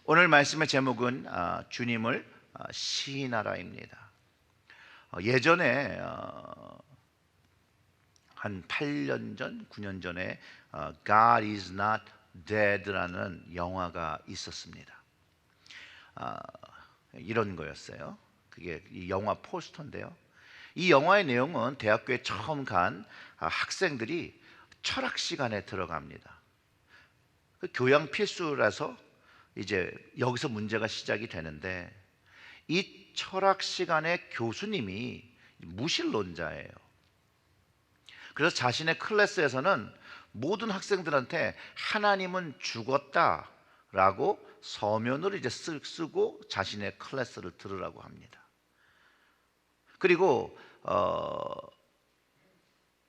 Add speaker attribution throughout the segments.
Speaker 1: 오늘 말씀의 제목은 주님을 시인하라입니다. 예전에 한 8년 전, 9년 전에 God is not dead라는 영화가 있었습니다. 이런 거였어요. 그게 이 영화 포스터인데요. 이 영화의 내용은 대학교에 처음 간 학생들이 철학 시간에 들어갑니다. 그 교양 필수라서 이제 여기서 문제가 시작이 되는데, 이 철학 시간의 교수님이 무신론자예요. 그래서 자신의 클래스에서는 모든 학생들한테 하나님은 죽었다라고 서면을 이제 쓰고 자신의 클래스를 들으라고 합니다. 그리고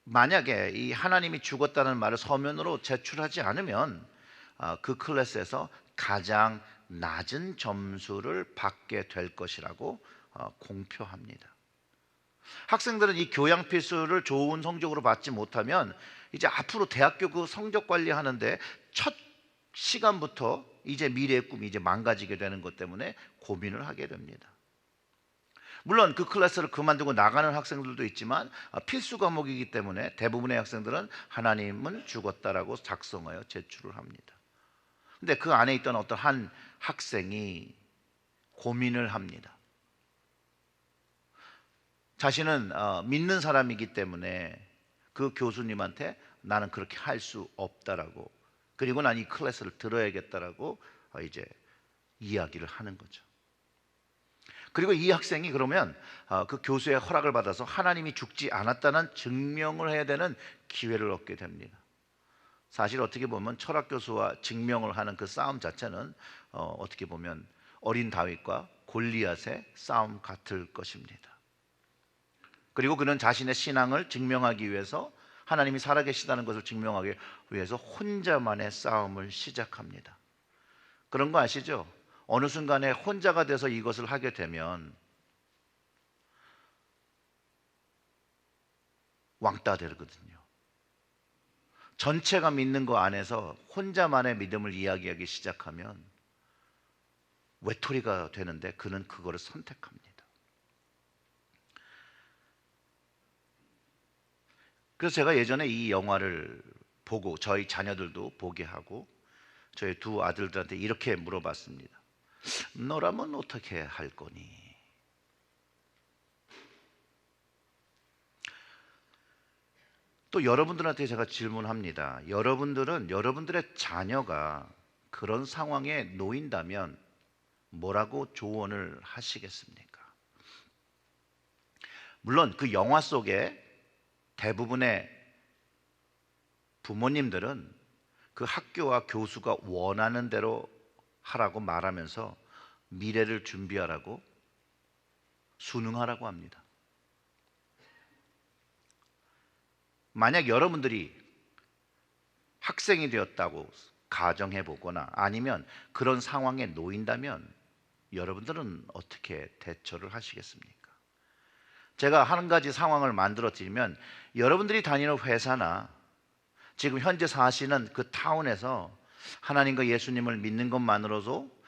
Speaker 1: 만약에 이 하나님이 죽었다는 말을 서면으로 제출하지 않으면 그 클래스에서 가장 낮은 점수를 받게 될 것이라고 공표합니다. 학생들은 이 교양 필수를 좋은 성적으로 받지 못하면 이제 앞으로 대학교 그 성적 관리하는데 첫 시간부터 이제 미래의 꿈이 이제 망가지게 되는 것 때문에 고민을 하게 됩니다. 물론 그 클래스를 그만두고 나가는 학생들도 있지만 필수 과목이기 때문에 대부분의 학생들은 하나님은 죽었다라고 작성하여 제출을 합니다. 근데 그 안에 있던 어떤 한 학생이 고민을 합니다. 자신은 믿는 사람이기 때문에 그 교수님한테 나는 그렇게 할 수 없다라고, 그리고 난 이 클래스를 들어야겠다라고 이제 이야기를 하는 거죠. 그리고 이 학생이 그러면 그 교수의 허락을 받아서 하나님이 죽지 않았다는 증명을 해야 되는 기회를 얻게 됩니다. 사실 어떻게 보면 철학 교수와 증명을 하는 그 싸움 자체는 어떻게 보면 어린 다윗과 골리앗의 싸움 같을 것입니다. 그리고 그는 자신의 신앙을 증명하기 위해서, 하나님이 살아계시다는 것을 증명하기 위해서 혼자만의 싸움을 시작합니다. 그런 거 아시죠? 어느 순간에 혼자가 돼서 이것을 하게 되면 왕따 되거든요. 전체가 믿는 거 안에서 혼자만의 믿음을 이야기하기 시작하면 외톨이가 되는데, 그는 그거를 선택합니다. 그래서 제가 예전에 이 영화를 보고 저희 자녀들도 보게 하고 저희 두 아들들한테 이렇게 물어봤습니다. 너라면 어떻게 할 거니? 또 여러분들한테 제가 질문합니다. 여러분들은 여러분들의 자녀가 그런 상황에 놓인다면 뭐라고 조언을 하시겠습니까? 물론 그 영화 속에 대부분의 부모님들은 그 학교와 교수가 원하는 대로 하라고 말하면서 미래를 준비하라고, 수능하라고 합니다. 만약 여러분들이 학생이 되었다고 가정해 보거나 아니면 그런 상황에 놓인다면 여러분들은 어떻게 대처를 하시겠습니까? 제가 한 가지 상황을 만들어 드리면, 여러분들이 다니는 회사나 지금 현재 사시는 그 타운에서 하나님과 예수님을 믿는 것만으로도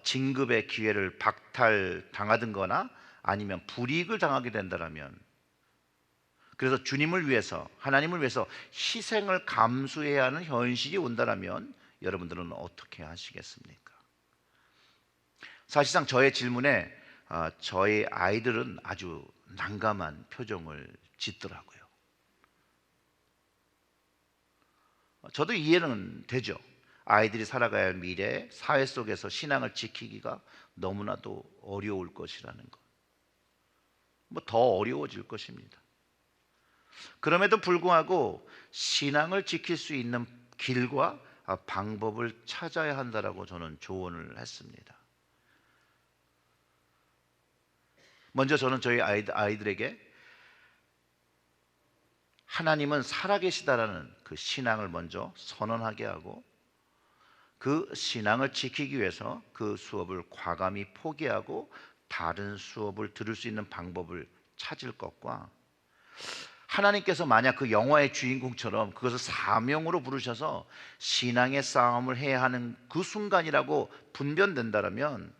Speaker 1: 진급의 기회를 박탈당하든거나 아니면 불이익을 당하게 된다면, 그래서 주님을 위해서, 하나님을 위해서 희생을 감수해야 하는 현실이 온다면 여러분들은 어떻게 하시겠습니까? 사실상 저의 질문에 저희 아이들은 아주 난감한 표정을 짓더라고요. 저도 이해는 되죠. 아이들이 살아가야 할 미래, 사회 속에서 신앙을 지키기가 너무나도 어려울 것이라는 것, 뭐 더 어려워질 것입니다. 그럼에도 불구하고 신앙을 지킬 수 있는 길과 방법을 찾아야 한다라고 저는 조언을 했습니다. 먼저 저는 저희 아이들에게 하나님은 살아계시다라는 그 신앙을 먼저 선언하게 하고, 그 신앙을 지키기 위해서 그 수업을 과감히 포기하고 다른 수업을 들을 수 있는 방법을 찾을 것과, 하나님께서 만약 그 영화의 주인공처럼 그것을 사명으로 부르셔서 신앙의 싸움을 해야 하는 그 순간이라고 분별된다면,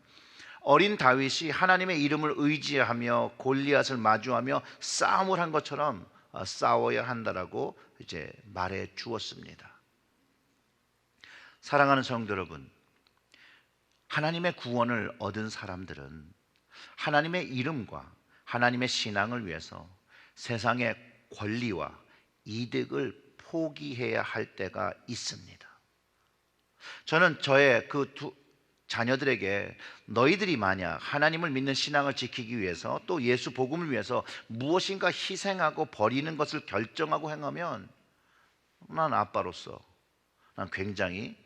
Speaker 1: 어린 다윗이 하나님의 이름을 의지하며 골리앗을 마주하며 싸움을 한 것처럼 싸워야 한다라고 이제 말해 주었습니다. 사랑하는 성도 여러분, 하나님의 구원을 얻은 사람들은 하나님의 이름과 하나님의 신앙을 위해서 세상의 권리와 이득을 포기해야 할 때가 있습니다. 저는 저의 그 두 자녀들에게, 너희들이 만약 하나님을 믿는 신앙을 지키기 위해서 또 예수 복음을 위해서 무엇인가 희생하고 버리는 것을 결정하고 행하면, 난 아빠로서 난 굉장히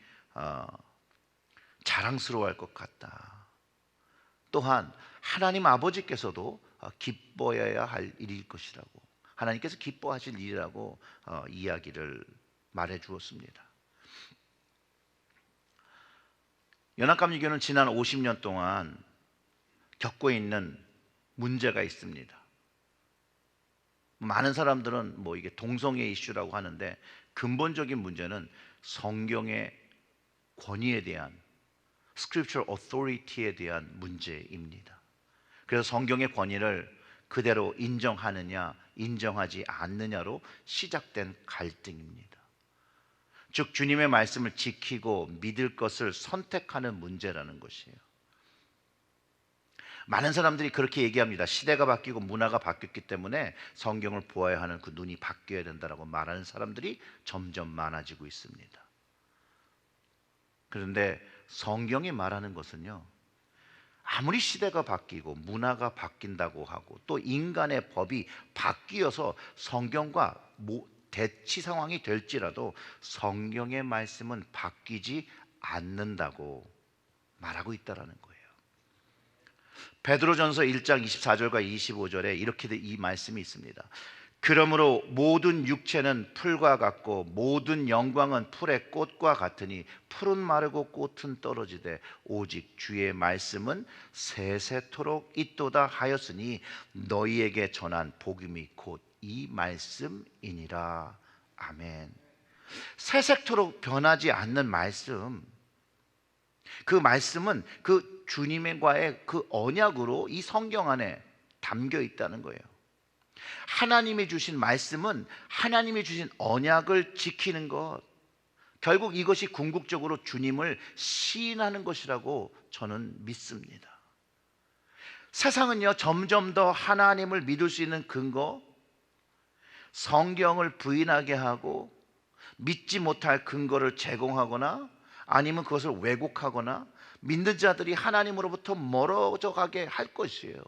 Speaker 1: 자랑스러워할 것 같다. 또한 하나님 아버지께서도 기뻐해야 할 일일 것이라고, 하나님께서 기뻐하실 일이라고 이야기를 말해 주었습니다. 연합감리교는 지난 50년 동안 겪고 있는 문제가 있습니다. 많은 사람들은 이게 동성애 이슈라고 하는데, 근본적인 문제는 성경의 권위에 대한, Scriptural Authority에 대한 문제입니다. 그래서 성경의 권위를 그대로 인정하느냐 인정하지 않느냐로 시작된 갈등입니다. 즉 주님의 말씀을 지키고 믿을 것을 선택하는 문제라는 것이에요. 많은 사람들이 그렇게 얘기합니다. 시대가 바뀌고 문화가 바뀌었기 때문에 성경을 보아야 하는 그 눈이 바뀌어야 된다라고 말하는 사람들이 점점 많아지고 있습니다. 그런데 성경이 말하는 것은요, 아무리 시대가 바뀌고 문화가 바뀐다고 하고 또 인간의 법이 바뀌어서 성경과 대치 상황이 될지라도 성경의 말씀은 바뀌지 않는다고 말하고 있다라는 거예요. 베드로전서 1장 24절과 25절에 이렇게 이 말씀이 있습니다. 그러므로 모든 육체는 풀과 같고 모든 영광은 풀의 꽃과 같으니 풀은 마르고 꽃은 떨어지되 오직 주의 말씀은 세세토록 있도다 하였으니 너희에게 전한 복음이 곧 이 말씀이니라. 아멘. 세세토록 변하지 않는 말씀, 그 말씀은 그 주님과의 그 언약으로 이 성경 안에 담겨 있다는 거예요. 하나님이 주신 말씀은 하나님이 주신 언약을 지키는 것, 결국 이것이 궁극적으로 주님을 시인하는 것이라고 저는 믿습니다. 세상은요, 점점 더 하나님을 믿을 수 있는 근거, 성경을 부인하게 하고 믿지 못할 근거를 제공하거나 아니면 그것을 왜곡하거나 믿는 자들이 하나님으로부터 멀어져 가게 할 것이에요.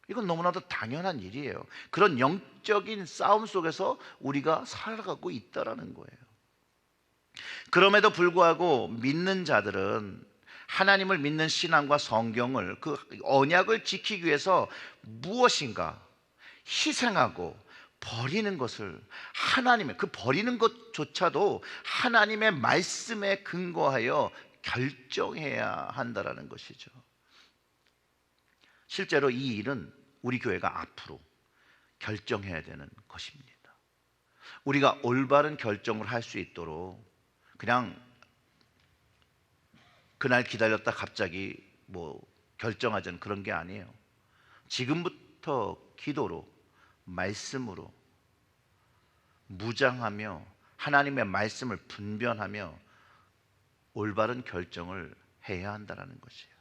Speaker 1: 이건 너무나도 당연한 일이에요. 그런 영적인 싸움 속에서 우리가 살아가고 있다라는 거예요. 그럼에도 불구하고 믿는 자들은 하나님을 믿는 신앙과 성경을, 그 언약을 지키기 위해서 무엇인가 희생하고 버리는 것을, 하나님의 그 버리는 것조차도 하나님의 말씀에 근거하여 결정해야 한다라는 것이죠. 실제로 이 일은 우리 교회가 앞으로 결정해야 되는 것입니다. 우리가 올바른 결정을 할 수 있도록 그냥 그날 기다렸다 갑자기 결정하자는 그런 게 아니에요. 지금부터 기도로, 말씀으로 무장하며 하나님의 말씀을 분별하며 올바른 결정을 해야 한다는 것이에요.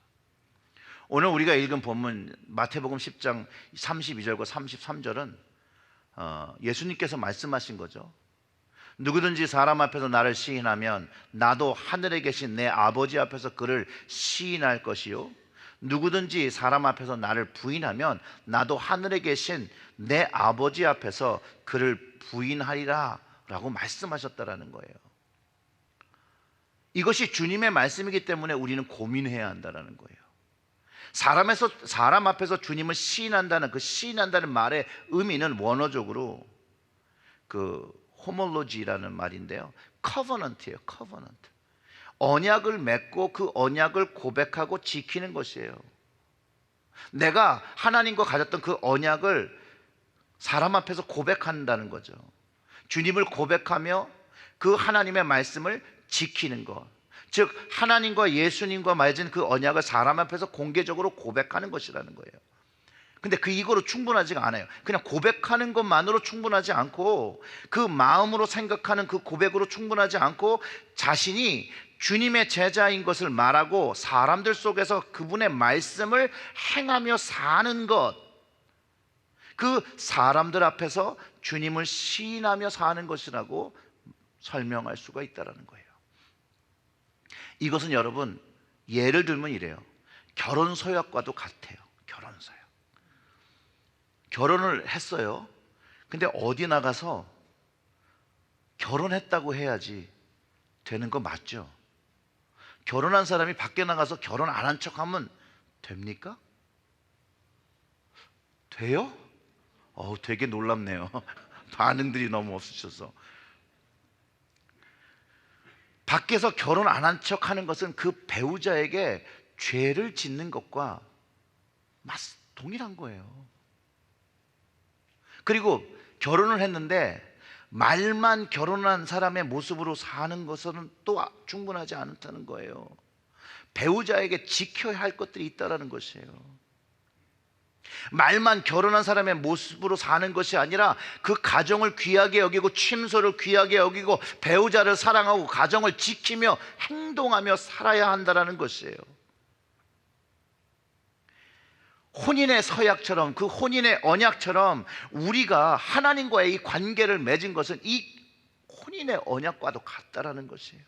Speaker 1: 오늘 우리가 읽은 본문 마태복음 10장 32절과 33절은 예수님께서 말씀하신 거죠. 누구든지 사람 앞에서 나를 시인하면 나도 하늘에 계신 내 아버지 앞에서 그를 시인할 것이요, 누구든지 사람 앞에서 나를 부인하면 나도 하늘에 계신 내 아버지 앞에서 그를 부인하리라 라고 말씀하셨다라는 거예요. 이것이 주님의 말씀이기 때문에 우리는 고민해야 한다는 거예요. 사람 앞에서 주님을 시인한다는, 그 시인한다는 말의 의미는 원어적으로 그 호몰로지라는 말인데요, 커버넌트예요. 커버넌트. 언약을 맺고 그 언약을 고백하고 지키는 것이에요. 내가 하나님과 가졌던 그 언약을 사람 앞에서 고백한다는 거죠. 주님을 고백하며 그 하나님의 말씀을 지키는 것, 즉 하나님과 예수님과 맺은 그 언약을 사람 앞에서 공개적으로 고백하는 것이라는 거예요. 근데 이거로 충분하지가 않아요. 그냥 고백하는 것만으로 충분하지 않고, 그 마음으로 생각하는 그 고백으로 충분하지 않고, 자신이 주님의 제자인 것을 말하고 사람들 속에서 그분의 말씀을 행하며 사는 것, 그 사람들 앞에서 주님을 시인하며 사는 것이라고 설명할 수가 있다는 거예요. 이것은 여러분, 예를 들면 이래요. 결혼 서약과도 같아요. 결혼 서약. 결혼을 했어요. 근데 어디 나가서 결혼했다고 해야지 되는 거 맞죠? 결혼한 사람이 밖에 나가서 결혼 안 한 척하면 됩니까? 돼요? 되게 놀랍네요. 반응들이 너무 없으셔서. 밖에서 결혼 안 한 척하는 것은 그 배우자에게 죄를 짓는 것과 동일한 거예요. 그리고 결혼을 했는데 말만 결혼한 사람의 모습으로 사는 것은 또 충분하지 않다는 거예요. 배우자에게 지켜야 할 것들이 있다는 것이에요. 말만 결혼한 사람의 모습으로 사는 것이 아니라 그 가정을 귀하게 여기고 침소를 귀하게 여기고 배우자를 사랑하고 가정을 지키며 행동하며 살아야 한다는 것이에요. 혼인의 서약처럼, 그 혼인의 언약처럼 우리가 하나님과의 이 관계를 맺은 것은 이 혼인의 언약과도 같다라는 것이에요.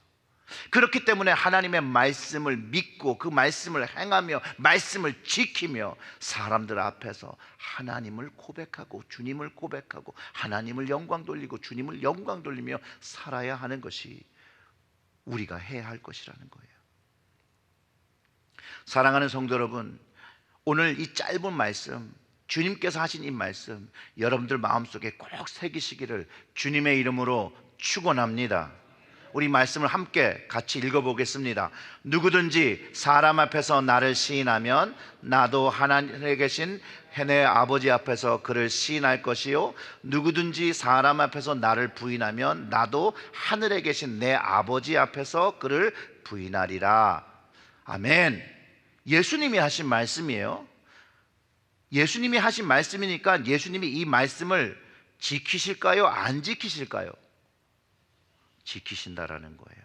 Speaker 1: 그렇기 때문에 하나님의 말씀을 믿고 그 말씀을 행하며 말씀을 지키며 사람들 앞에서 하나님을 고백하고 주님을 고백하고 하나님을 영광 돌리고 주님을 영광 돌리며 살아야 하는 것이 우리가 해야 할 것이라는 거예요. 사랑하는 성도 여러분, 오늘 이 짧은 말씀, 주님께서 하신 이 말씀 여러분들 마음속에 꼭 새기시기를 주님의 이름으로 축원합니다. 우리 말씀을 함께 같이 읽어보겠습니다. 누구든지 사람 앞에서 나를 시인하면 나도 하나님에 계신 내 아버지 앞에서 그를 시인할 것이요, 누구든지 사람 앞에서 나를 부인하면 나도 하늘에 계신 내 아버지 앞에서 그를 부인하리라. 아멘. 예수님이 하신 말씀이에요. 예수님이 하신 말씀이니까 예수님이 이 말씀을 지키실까요? 안 지키실까요? 지키신다라는 거예요.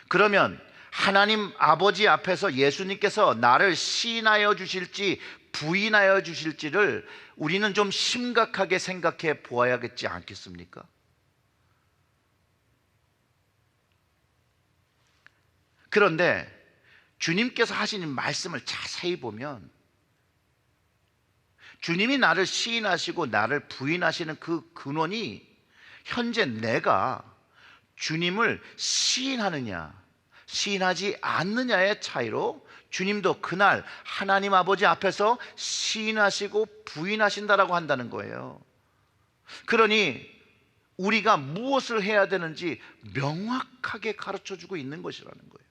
Speaker 1: 그러면 하나님 아버지 앞에서 예수님께서 나를 시인하여 주실지 부인하여 주실지를 우리는 좀 심각하게 생각해 보아야겠지 않겠습니까? 그런데 주님께서 하시는 말씀을 자세히 보면 주님이 나를 시인하시고 나를 부인하시는 그 근원이 현재 내가 주님을 시인하느냐 시인하지 않느냐의 차이로 주님도 그날 하나님 아버지 앞에서 시인하시고 부인하신다라고 한다는 거예요. 그러니 우리가 무엇을 해야 되는지 명확하게 가르쳐주고 있는 것이라는 거예요.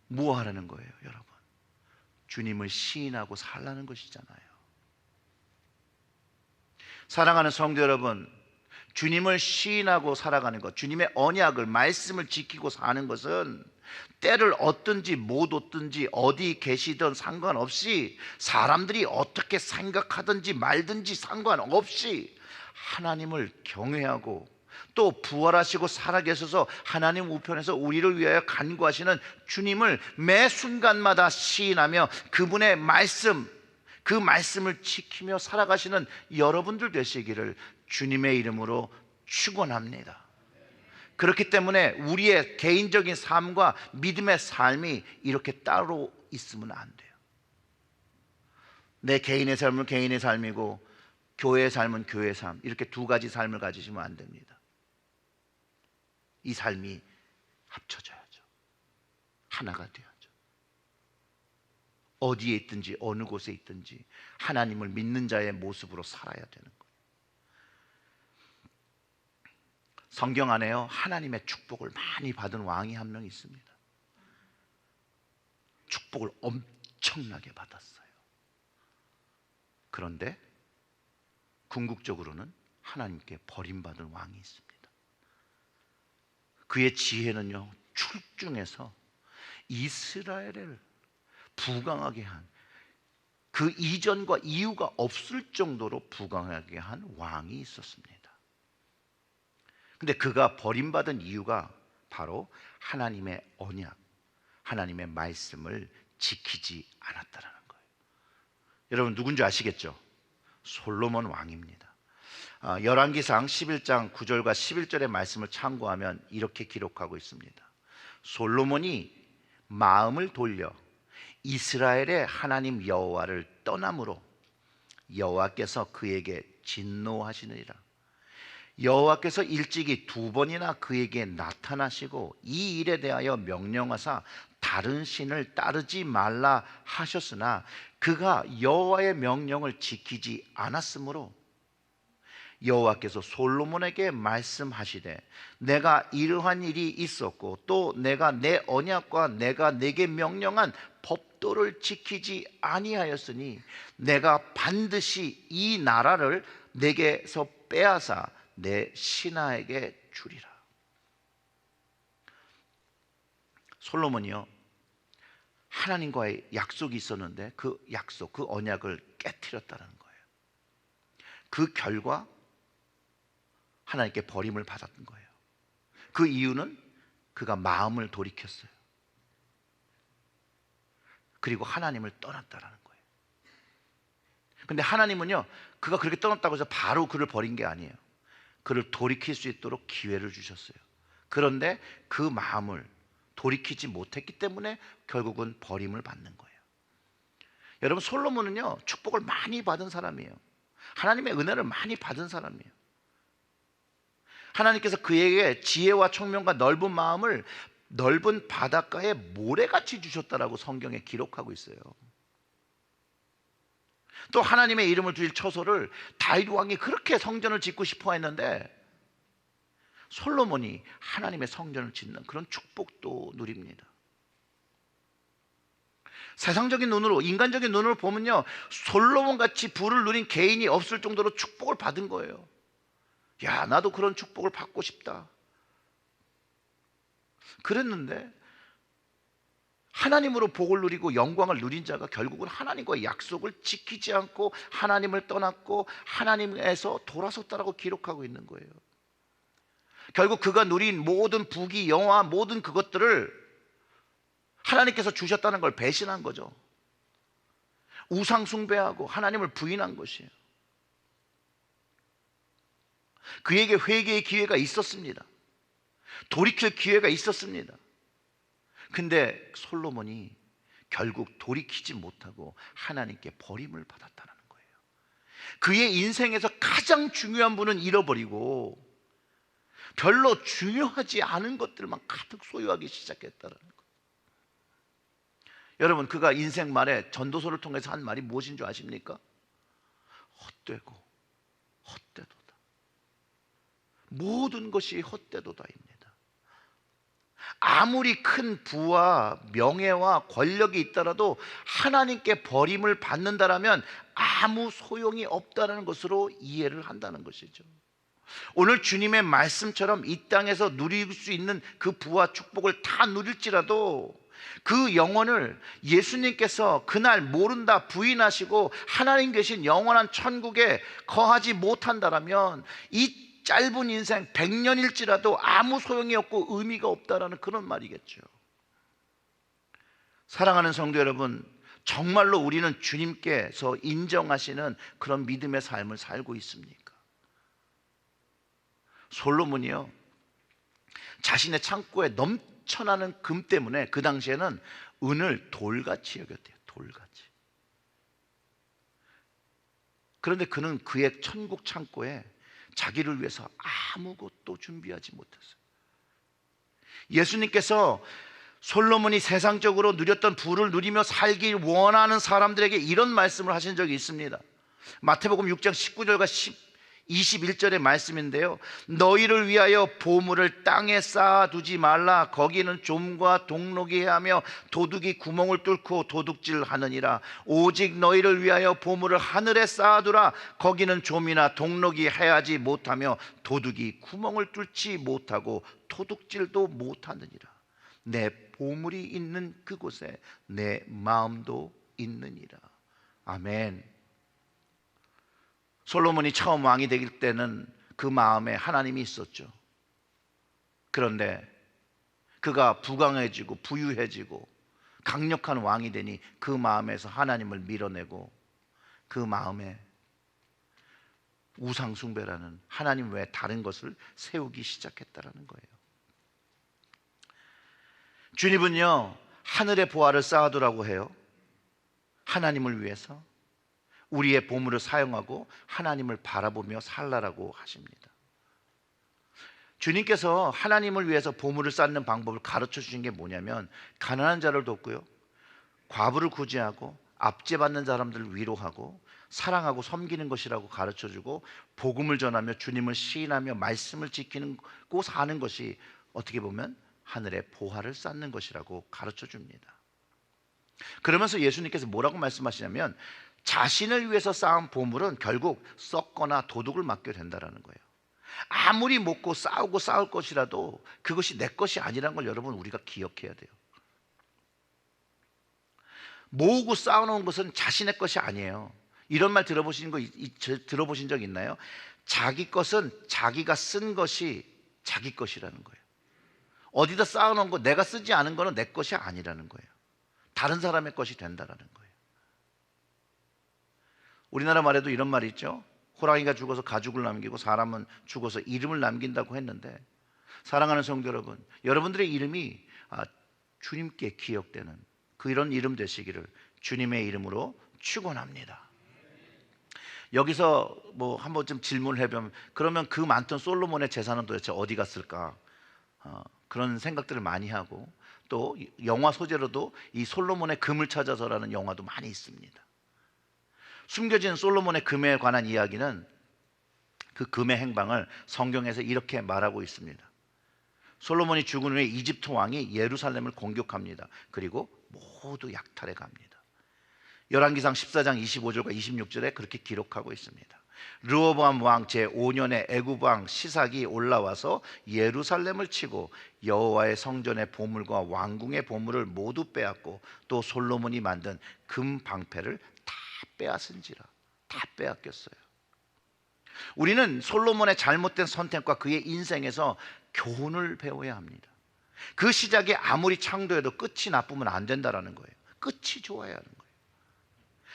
Speaker 1: 뭐 하라는 거예요, 여러분? 주님을 시인하고 살라는 것이잖아요. 사랑하는 성도 여러분, 주님을 시인하고 살아가는 것, 주님의 언약을, 말씀을 지키고 사는 것은 때를 얻든지 못 얻든지 어디 계시든 상관없이, 사람들이 어떻게 생각하든지 말든지 상관없이 하나님을 경외하고 또 부활하시고 살아계셔서 하나님 우편에서 우리를 위하여 간구하시는 주님을 매 순간마다 시인하며 그분의 말씀, 그 말씀을 지키며 살아가시는 여러분들 되시기를 주님의 이름으로 축원합니다. 그렇기 때문에 우리의 개인적인 삶과 믿음의 삶이 이렇게 따로 있으면 안 돼요. 내 개인의 삶은 개인의 삶이고 교회의 삶은 교회의 삶, 이렇게 두 가지 삶을 가지시면 안 됩니다. 이 삶이 합쳐져야죠. 하나가 되어야죠. 어디에 있든지 어느 곳에 있든지 하나님을 믿는 자의 모습으로 살아야 되는 거예요. 성경 안에요, 하나님의 축복을 많이 받은 왕이 한 명 있습니다. 축복을 엄청나게 받았어요. 그런데 궁극적으로는 하나님께 버림받은 왕이 있습니다. 그의 지혜는요, 출중해서 이스라엘을 부강하게 한, 그 이전과 이유가 없을 정도로 부강하게 한 왕이 있었습니다. 근데 그가 버림받은 이유가 바로 하나님의 언약, 하나님의 말씀을 지키지 않았다라는 거예요. 여러분 누군지 아시겠죠? 솔로몬 왕입니다. 열왕기상 11장 9절과 11절의 말씀을 참고하면 이렇게 기록하고 있습니다. 솔로몬이 마음을 돌려 이스라엘의 하나님 여호와를 떠남으로 여호와께서 그에게 진노하시느니라. 여호와께서 일찍이 2번이나 그에게 나타나시고 이 일에 대하여 명령하사 다른 신을 따르지 말라 하셨으나 그가 여호와의 명령을 지키지 않았으므로 여호와께서 솔로몬에게 말씀하시되 내가 이러한 일이 있었고 또 내가 내 언약과 내가 내게 명령한 법도를 지키지 아니하였으니 내가 반드시 이 나라를 내게서 빼앗아 내 신하에게 주리라. 솔로몬이요, 하나님과의 약속이 있었는데 그 약속, 그 언약을 깨트렸다는 거예요. 그 결과 하나님께 버림을 받았던 거예요. 그 이유는 그가 마음을 돌이켰어요. 그리고 하나님을 떠났다라는 거예요. 근데 하나님은요, 그가 그렇게 떠났다고 해서 바로 그를 버린 게 아니에요. 그를 돌이킬 수 있도록 기회를 주셨어요. 그런데 그 마음을 돌이키지 못했기 때문에 결국은 버림을 받는 거예요. 여러분, 솔로몬은요, 축복을 많이 받은 사람이에요. 하나님의 은혜를 많이 받은 사람이에요. 하나님께서 그에게 지혜와 총명과 넓은 마음을 넓은 바닷가에 모래같이 주셨다라고 성경에 기록하고 있어요. 또 하나님의 이름을 두일 처소를 다윗 왕이 그렇게 성전을 짓고 싶어 했는데 솔로몬이 하나님의 성전을 짓는 그런 축복도 누립니다. 세상적인 눈으로, 인간적인 눈으로 보면요, 솔로몬같이 부를 누린 개인이 없을 정도로 축복을 받은 거예요. 야, 나도 그런 축복을 받고 싶다 그랬는데 하나님으로 복을 누리고 영광을 누린 자가 결국은 하나님과의 약속을 지키지 않고 하나님을 떠났고 하나님에서 돌아섰다라고 기록하고 있는 거예요. 결국 그가 누린 모든 부귀 영화 모든 그것들을 하나님께서 주셨다는 걸 배신한 거죠. 우상 숭배하고 하나님을 부인한 것이에요. 그에게 회개의 기회가 있었습니다. 돌이킬 기회가 있었습니다. 근데 솔로몬이 결국 돌이키지 못하고 하나님께 버림을 받았다는 거예요. 그의 인생에서 가장 중요한 분은 잃어버리고 별로 중요하지 않은 것들만 가득 소유하기 시작했다는 거예요. 여러분, 그가 인생 말에 전도서를 통해서 한 말이 무엇인 줄 아십니까? 헛되고 헛되도다. 모든 것이 헛되도다입니다. 아무리 큰 부와 명예와 권력이 있더라도 하나님께 버림을 받는다라면 아무 소용이 없다는 것으로 이해를 한다는 것이죠. 오늘 주님의 말씀처럼 이 땅에서 누릴 수 있는 그 부와 축복을 다 누릴지라도 그 영혼을 예수님께서 그날 모른다 부인하시고 하나님 계신 영원한 천국에 거하지 못한다라면 이 짧은 인생 100년일지라도 아무 소용이 없고 의미가 없다라는 그런 말이겠죠. 사랑하는 성도 여러분, 정말로 우리는 주님께서 인정하시는 그런 믿음의 삶을 살고 있습니까? 솔로몬이요, 자신의 창고에 넘쳐나는 금 때문에 그 당시에는 은을 돌같이 여겼대요. 돌같이. 그런데 그는 그의 천국 창고에 자기를 위해서 아무것도 준비하지 못했어요. 예수님께서 솔로몬이 세상적으로 누렸던 부를 누리며 살길 원하는 사람들에게 이런 말씀을 하신 적이 있습니다. 마태복음 6장 19절과 21절의 말씀인데요, 너희를 위하여 보물을 땅에 쌓아두지 말라. 거기는 좀과 동록이 해하며 도둑이 구멍을 뚫고 도둑질하느니라. 오직 너희를 위하여 보물을 하늘에 쌓아두라. 거기는 좀이나 동록이 해하지 못하며 도둑이 구멍을 뚫지 못하고 도둑질도 못하느니라. 내 보물이 있는 그곳에 내 마음도 있느니라. 아멘. 솔로몬이 처음 왕이 될 때는 그 마음에 하나님이 있었죠. 그런데 그가 부강해지고 부유해지고 강력한 왕이 되니 그 마음에서 하나님을 밀어내고 그 마음에 우상 숭배라는 하나님 외에 다른 것을 세우기 시작했다라는 거예요. 주님은요, 하늘의 보화를 쌓아두라고 해요. 하나님을 위해서 우리의 보물을 사용하고 하나님을 바라보며 살라라고 하십니다. 주님께서 하나님을 위해서 보물을 쌓는 방법을 가르쳐 주신 게 뭐냐면, 가난한 자를 돕고요, 과부를 구제하고 압제받는 사람들을 위로하고 사랑하고 섬기는 것이라고 가르쳐 주고, 복음을 전하며 주님을 시인하며 말씀을 지키고 사는 것이 어떻게 보면 하늘의 보화를 쌓는 것이라고 가르쳐 줍니다. 그러면서 예수님께서 뭐라고 말씀하시냐면, 자신을 위해서 쌓은 보물은 결국 썩거나 도둑을 맞게 된다는 거예요. 아무리 먹고 싸우고 싸울 것이라도 그것이 내 것이 아니라는 걸 여러분 우리가 기억해야 돼요. 모으고 쌓아놓은 것은 자신의 것이 아니에요. 이런 말 들어보신 적 있나요? 자기 것은 자기가 쓴 것이 자기 것이라는 거예요. 어디다 쌓아놓은 거, 내가 쓰지 않은 거는 내 것이 아니라는 거예요. 다른 사람의 것이 된다라는 거예요. 우리나라 말에도 이런 말이 있죠. 호랑이가 죽어서 가죽을 남기고 사람은 죽어서 이름을 남긴다고 했는데, 사랑하는 성도 여러분, 여러분들의 이름이 주님께 기억되는 그런 이름 되시기를 주님의 이름으로 축원합니다. 여기서 뭐 한번 좀 질문을 해보면, 그러면 그 많던 솔로몬의 재산은 도대체 어디 갔을까? 그런 생각들을 많이 하고, 또 영화 소재로도 이 솔로몬의 금을 찾아서라는 영화도 많이 있습니다. 숨겨진 솔로몬의 금에 관한 이야기는, 그 금의 행방을 성경에서 이렇게 말하고 있습니다. 솔로몬이 죽은 후에 이집트 왕이 예루살렘을 공격합니다. 그리고 모두 약탈해 갑니다. 열왕기상 14장 25절과 26절에 그렇게 기록하고 있습니다. 르호보암 왕 제5년에 애굽 왕 시삭이 올라와서 예루살렘을 치고 여호와의 성전의 보물과 왕궁의 보물을 모두 빼앗고, 또 솔로몬이 만든 금 방패를 다 빼앗은지라. 다 빼앗겼어요. 우리는 솔로몬의 잘못된 선택과 그의 인생에서 교훈을 배워야 합니다. 그 시작이 아무리 창도해도 끝이 나쁘면 안 된다라는 거예요. 끝이 좋아야 하는 거예요.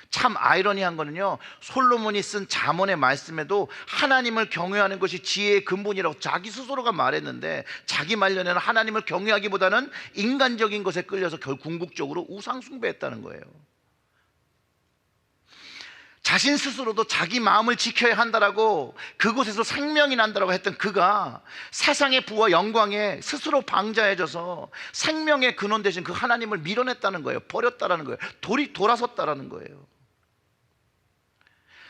Speaker 1: 참 아이러니한 거는요, 솔로몬이 쓴 잠언의 말씀에도 하나님을 경외하는 것이 지혜의 근본이라고 자기 스스로가 말했는데, 자기 말년에는 하나님을 경외하기보다는 인간적인 것에 끌려서 궁극적으로 우상 숭배했다는 거예요. 자신 스스로도 자기 마음을 지켜야 한다라고, 그곳에서 생명이 난다라고 했던 그가 세상의 부와 영광에 스스로 방자해져서 생명의 근원 대신 그 하나님을 밀어냈다는 거예요. 버렸다라는 거예요. 돌아섰다라는 거예요.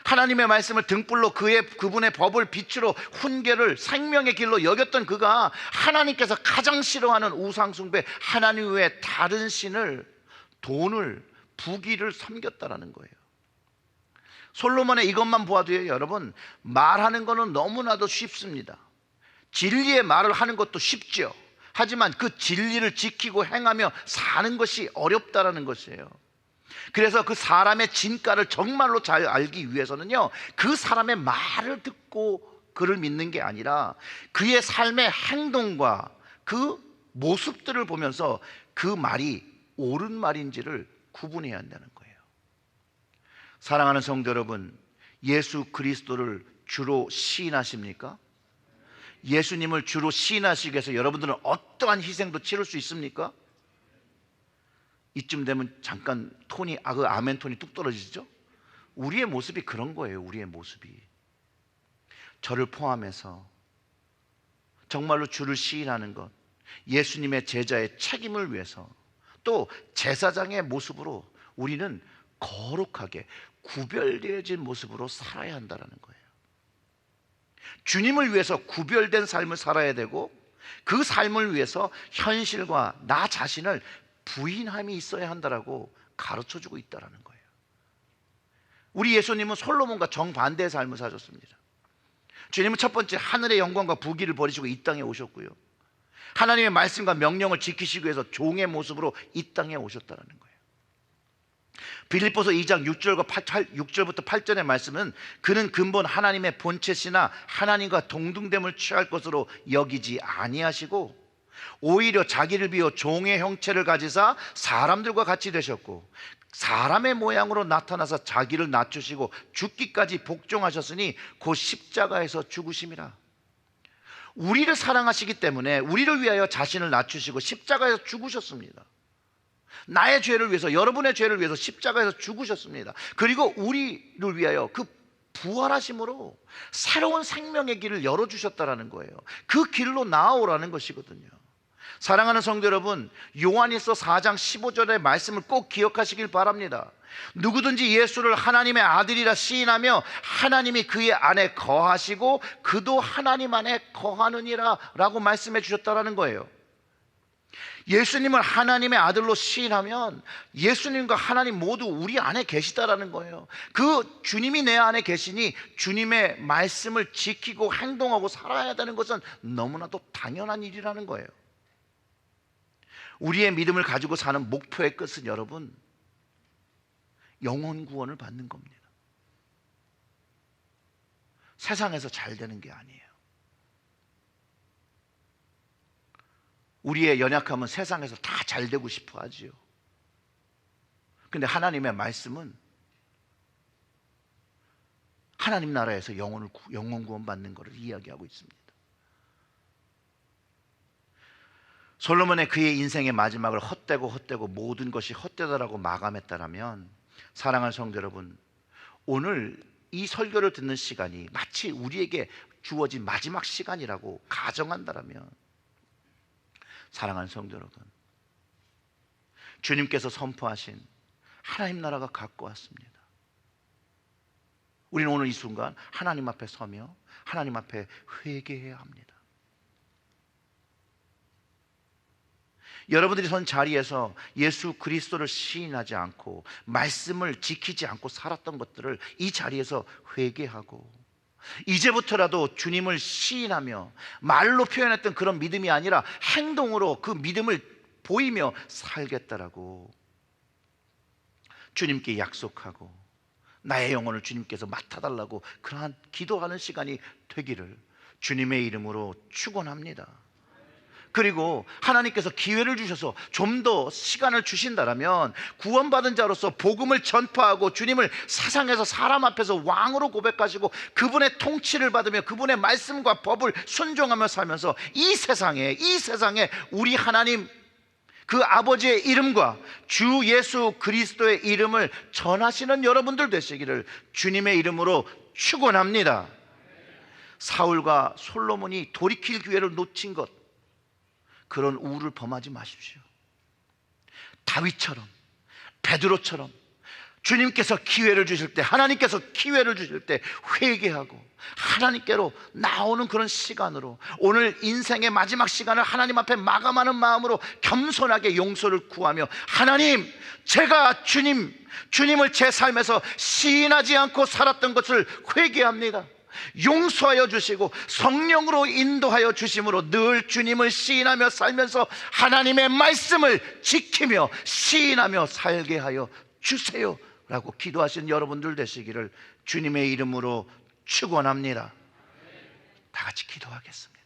Speaker 1: 하나님의 말씀을 등불로, 그분의 법을 빛으로, 훈계를 생명의 길로 여겼던 그가 하나님께서 가장 싫어하는 우상숭배, 하나님 외에 다른 신을, 돈을, 부귀를 섬겼다라는 거예요. 솔로몬의 이것만 보아도요, 여러분, 말하는 거는 너무나도 쉽습니다. 진리의 말을 하는 것도 쉽죠. 하지만 그 진리를 지키고 행하며 사는 것이 어렵다라는 것이에요. 그래서 그 사람의 진가를 정말로 잘 알기 위해서는요, 그 사람의 말을 듣고 그를 믿는 게 아니라 그의 삶의 행동과 그 모습들을 보면서 그 말이 옳은 말인지를 구분해야 한다는 거예요. 사랑하는 성도 여러분, 예수 그리스도를 주로 시인하십니까? 예수님을 주로 시인하시기 위해서 여러분들은 어떠한 희생도 치를 수 있습니까? 이쯤 되면 잠깐 톤이, 그 아멘 톤이 뚝 떨어지죠? 우리의 모습이 그런 거예요. 우리의 모습이 저를 포함해서 정말로 주를 시인하는 것, 예수님의 제자의 책임을 위해서, 또 제사장의 모습으로 우리는 거룩하게 구별되어진 모습으로 살아야 한다는 거예요. 주님을 위해서 구별된 삶을 살아야 되고, 그 삶을 위해서 현실과 나 자신을 부인함이 있어야 한다라고 가르쳐주고 있다는 거예요. 우리 예수님은 솔로몬과 정반대의 삶을 사셨습니다. 주님은 첫 번째 하늘의 영광과 부귀를 버리시고 이 땅에 오셨고요, 하나님의 말씀과 명령을 지키시기 위해서 종의 모습으로 이 땅에 오셨다는 거예요. 빌립보서 2장 6절부터 8절의 말씀은 그는 근본 하나님의 본체시나 하나님과 동등됨을 취할 것으로 여기지 아니하시고 오히려 자기를 비워 종의 형체를 가지사 사람들과 같이 되셨고 사람의 모양으로 나타나서 자기를 낮추시고 죽기까지 복종하셨으니 곧 십자가에서 죽으심이라. 우리를 사랑하시기 때문에 우리를 위하여 자신을 낮추시고 십자가에서 죽으셨습니다. 나의 죄를 위해서, 여러분의 죄를 위해서 십자가에서 죽으셨습니다. 그리고 우리를 위하여 그 부활하심으로 새로운 생명의 길을 열어주셨다는 거예요. 그 길로 나아오라는 것이거든요. 사랑하는 성도 여러분, 요한일서 4장 15절의 말씀을 꼭 기억하시길 바랍니다. 누구든지 예수를 하나님의 아들이라 시인하며 하나님이 그의 안에 거하시고 그도 하나님 안에 거하느니라 라고 말씀해 주셨다는 거예요. 예수님을 하나님의 아들로 시인하면 예수님과 하나님 모두 우리 안에 계시다라는 거예요. 그 주님이 내 안에 계시니 주님의 말씀을 지키고 행동하고 살아야 되는 것은 너무나도 당연한 일이라는 거예요. 우리의 믿음을 가지고 사는 목표의 끝은 여러분, 영혼 구원을 받는 겁니다. 세상에서 잘 되는 게 아니에요. 우리의 연약함은 세상에서 다 잘 되고 싶어 하지요. 근데 하나님의 말씀은 하나님 나라에서 영혼 구원 받는 것을 이야기하고 있습니다. 솔로몬의 그의 인생의 마지막을 헛되고 모든 것이 헛되다라고 마감했다라면, 사랑하는 성도 여러분, 오늘 이 설교를 듣는 시간이 마치 우리에게 주어진 마지막 시간이라고 가정한다라면, 사랑하는 성도 여러분, 주님께서 선포하신 하나님 나라가 갖고 왔습니다. 우리는 오늘 이 순간 하나님 앞에 서며 하나님 앞에 회개해야 합니다. 여러분들이 선 자리에서 예수 그리스도를 시인하지 않고 말씀을 지키지 않고 살았던 것들을 이 자리에서 회개하고, 이제부터라도 주님을 시인하며 말로 표현했던 그런 믿음이 아니라 행동으로 그 믿음을 보이며 살겠다라고 주님께 약속하고 나의 영혼을 주님께서 맡아달라고 그러한 기도하는 시간이 되기를 주님의 이름으로 축원합니다. 그리고 하나님께서 기회를 주셔서 좀 더 시간을 주신다라면 구원받은 자로서 복음을 전파하고 주님을 세상에서 사람 앞에서 왕으로 고백하시고 그분의 통치를 받으며 그분의 말씀과 법을 순종하며 살면서 이 세상에 우리 하나님 그 아버지의 이름과 주 예수 그리스도의 이름을 전하시는 여러분들 되시기를 주님의 이름으로 축원합니다. 사울과 솔로몬이 돌이킬 기회를 놓친 것, 그런 우를 범하지 마십시오. 다윗처럼, 베드로처럼 주님께서 기회를 주실 때, 하나님께서 기회를 주실 때 회개하고 하나님께로 나오는 그런 시간으로, 오늘 인생의 마지막 시간을 하나님 앞에 마감하는 마음으로 겸손하게 용서를 구하며, 하나님, 제가 주님을 제 삶에서 시인하지 않고 살았던 것을 회개합니다. 용서하여 주시고 성령으로 인도하여 주심으로 늘 주님을 시인하며 살면서 하나님의 말씀을 지키며 시인하며 살게 하여 주세요 라고 기도하신 여러분들 되시기를 주님의 이름으로 축원합니다. 다 같이 기도하겠습니다.